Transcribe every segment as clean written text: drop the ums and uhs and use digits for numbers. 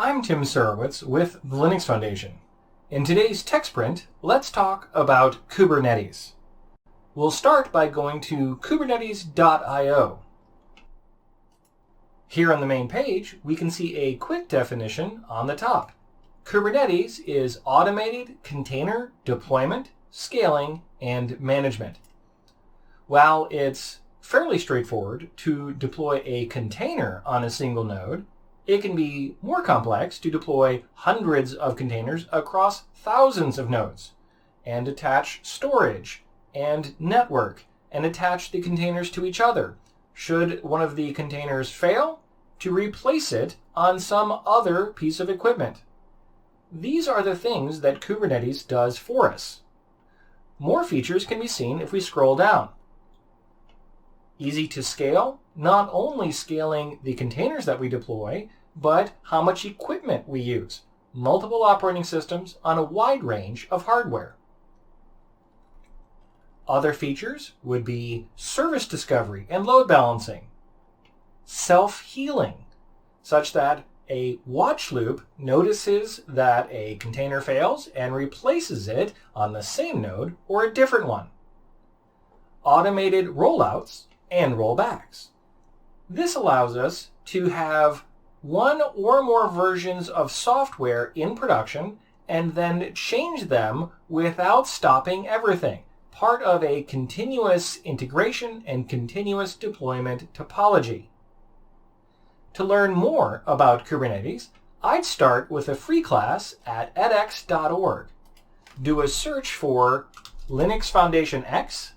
I'm Tim Surowitz with the Linux Foundation. In today's tech sprint, let's talk about Kubernetes. We'll start by going to kubernetes.io. Here on the main page, we can see a quick definition on the top. Kubernetes is automated container deployment, scaling, and management. While it's fairly straightforward to deploy a container on a single node, it can be more complex to deploy hundreds of containers across thousands of nodes, and attach storage and network, and attach the containers to each other. Should one of the containers fail, to replace it on some other piece of equipment. These are the things that Kubernetes does for us. More features can be seen if we scroll down. Easy to scale, not only scaling the containers that we deploy, but how much equipment we use. Multiple operating systems on a wide range of hardware. Other features would be service discovery and load balancing. Self-healing, such that a watch loop notices that a container fails and replaces it on the same node or a different one. Automated rollouts and rollbacks. This allows us to have one or more versions of software in production and then change them without stopping everything. Part of a continuous integration and continuous deployment topology. To learn more about Kubernetes, I'd start with a free class at edX.org. Do a search for Linux Foundation X,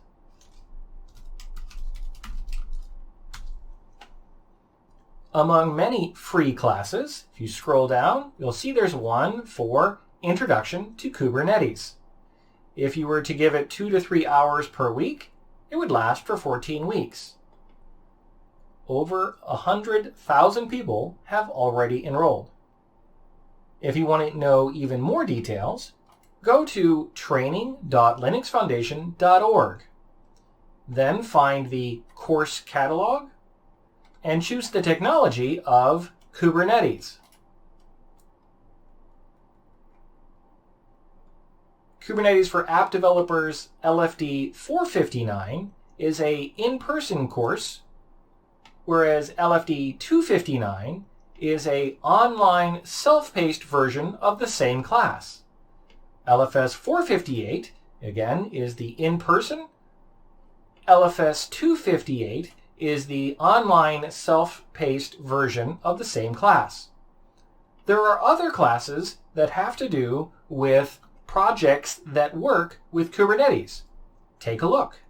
among many free classes. If you scroll down, you'll see there's one for Introduction to Kubernetes. If you were to give it 2 to 3 hours per week, it would last for 14 weeks. Over 100,000 people have already enrolled. If you want to know even more details, go to training.linuxfoundation.org. Then find the course catalog and choose the technology of Kubernetes. Kubernetes for App Developers LFD 459 is an in-person course, whereas LFD 259 is an online self-paced version of the same class. LFS 458, again, is the in-person. LFS 258 is the online self-paced version of the same class. There are other classes that have to do with projects that work with Kubernetes. Take a look.